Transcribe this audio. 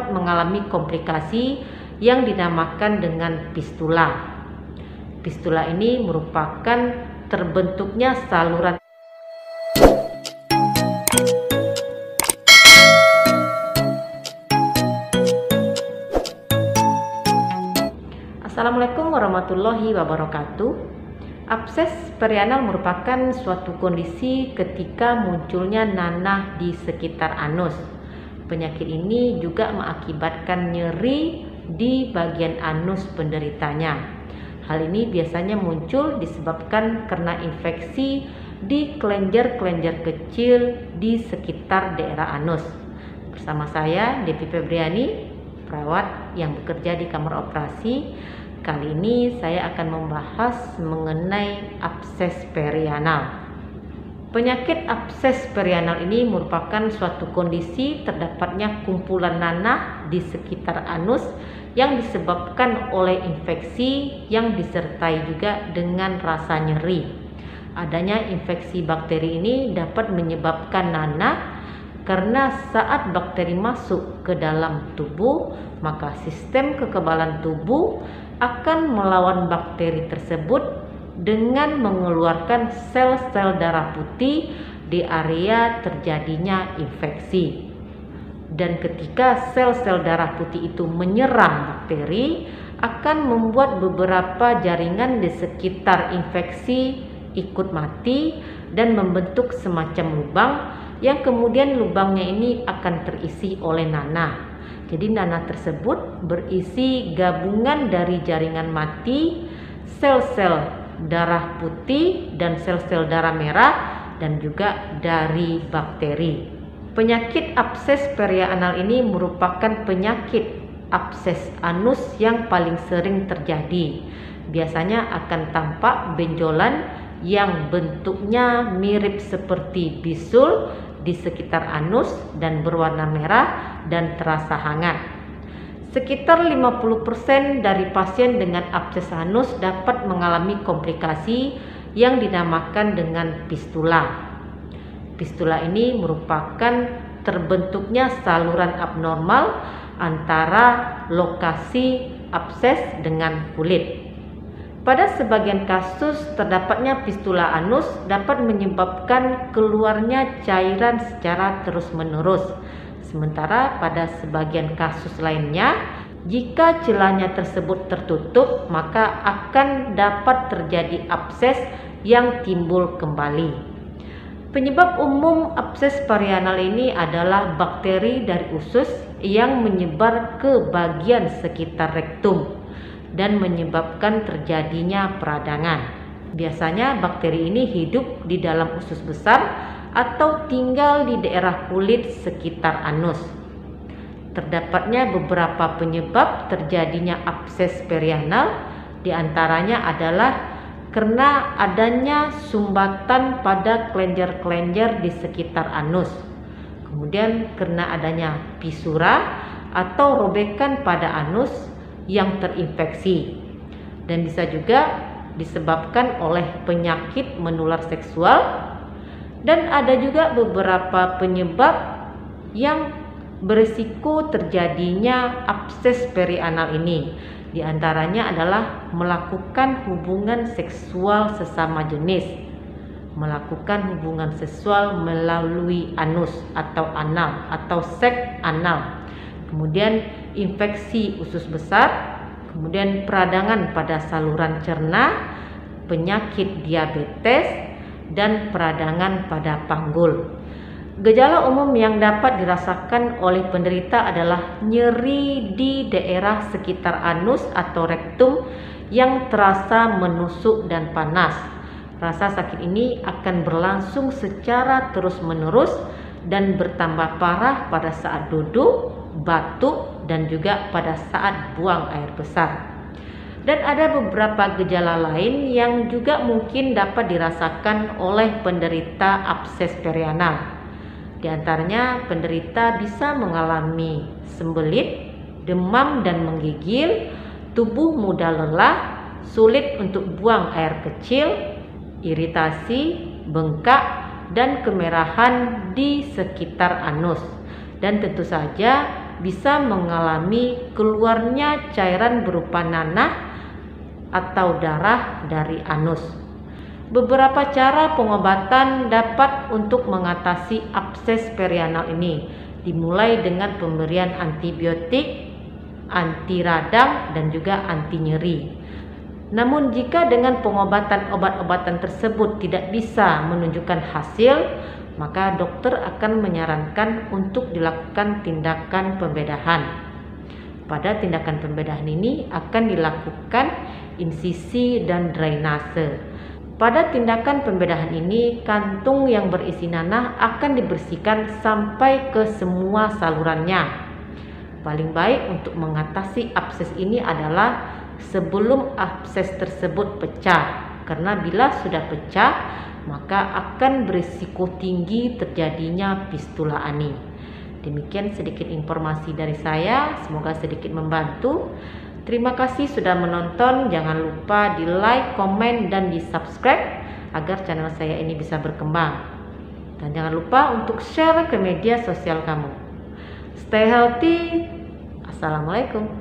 dapat mengalami komplikasi yang dinamakan dengan fistula. Fistula ini merupakan terbentuknya saluran Assalamualaikum warahmatullahi wabarakatuh. Abses perianal merupakan suatu kondisi ketika munculnya nanah di sekitar anus. Penyakit ini juga mengakibatkan nyeri di bagian anus penderitanya. Hal ini biasanya muncul disebabkan karena infeksi di kelenjar-kelenjar kecil di sekitar daerah anus. Bersama saya, Devi Febriani, perawat yang bekerja di kamar operasi. Kali ini saya akan membahas mengenai abses perianal. Penyakit abses perianal ini merupakan suatu kondisi terdapatnya kumpulan nanah di sekitar anus yang disebabkan oleh infeksi yang disertai juga dengan rasa nyeri. Adanya infeksi bakteri ini dapat menyebabkan nanah karena saat bakteri masuk ke dalam tubuh, maka sistem kekebalan tubuh akan melawan bakteri tersebut dengan mengeluarkan sel-sel darah putih di area terjadinya infeksi. Dan ketika sel-sel darah putih itu menyerang bakteri, akan membuat beberapa jaringan di sekitar infeksi ikut mati dan membentuk semacam lubang yang kemudian lubangnya ini akan terisi oleh nanah. Jadi nanah tersebut berisi gabungan dari jaringan mati, sel-sel darah putih dan sel-sel darah merah dan juga dari bakteri. Penyakit abses perianal ini merupakan penyakit abses anus yang paling sering terjadi. Biasanya akan tampak benjolan yang bentuknya mirip seperti bisul di sekitar anus dan berwarna merah dan terasa hangat. Sekitar 50% dari pasien dengan abses anus dapat mengalami komplikasi yang dinamakan dengan fistula. Fistula ini merupakan terbentuknya saluran abnormal antara lokasi abses dengan kulit. Pada sebagian kasus, terdapatnya fistula anus dapat menyebabkan keluarnya cairan secara terus-menerus. Sementara pada sebagian kasus lainnya, jika celahnya tersebut tertutup, maka akan dapat terjadi abses yang timbul kembali. Penyebab umum abses perianal ini adalah bakteri dari usus yang menyebar ke bagian sekitar rektum dan menyebabkan terjadinya peradangan. Biasanya bakteri ini hidup di dalam usus besar atau tinggal di daerah kulit sekitar anus. Terdapatnya beberapa penyebab terjadinya abses perianal, diantaranya adalah karena adanya sumbatan pada kelenjar-kelenjar di sekitar anus. Kemudian karena adanya fisura atau robekan pada anus yang terinfeksi, dan bisa juga disebabkan oleh penyakit menular seksual, dan ada juga beberapa penyebab yang berisiko terjadinya abses perianal ini. Di antaranya adalah melakukan hubungan seksual sesama jenis, melakukan hubungan seksual melalui anus atau anal atau seks anal, kemudian infeksi usus besar, kemudian peradangan pada saluran cerna, penyakit diabetes, dan peradangan pada panggul. Gejala umum yang dapat dirasakan oleh penderita adalah nyeri di daerah sekitar anus atau rektum yang terasa menusuk dan panas. Rasa sakit ini akan berlangsung secara terus-menerus dan bertambah parah pada saat duduk, batuk, dan juga pada saat buang air besar. Dan ada beberapa gejala lain yang juga mungkin dapat dirasakan oleh penderita abses perianal. Di antaranya penderita bisa mengalami sembelit, demam dan menggigil, tubuh mudah lelah, sulit untuk buang air kecil, iritasi, bengkak, dan kemerahan di sekitar anus. Dan tentu saja bisa mengalami keluarnya cairan berupa nanah atau darah dari anus. Beberapa cara pengobatan dapat untuk mengatasi abses perianal ini, dimulai dengan pemberian antibiotik, anti radang, dan juga anti nyeri. Namun jika dengan pengobatan obat-obatan tersebut tidak bisa menunjukkan hasil, maka dokter akan menyarankan untuk dilakukan tindakan pembedahan. Pada tindakan pembedahan ini akan dilakukan insisi dan drainase. Pada tindakan pembedahan ini, kantung yang berisi nanah akan dibersihkan sampai ke semua salurannya. Paling baik untuk mengatasi abses ini adalah sebelum abses tersebut pecah, karena bila sudah pecah maka akan berisiko tinggi terjadinya fistula ani. Demikian sedikit informasi dari saya, semoga sedikit membantu. Terima kasih sudah menonton, jangan lupa di like, komen, dan di subscribe agar channel saya ini bisa berkembang. Dan jangan lupa untuk share ke media sosial kamu. Stay healthy. Assalamualaikum.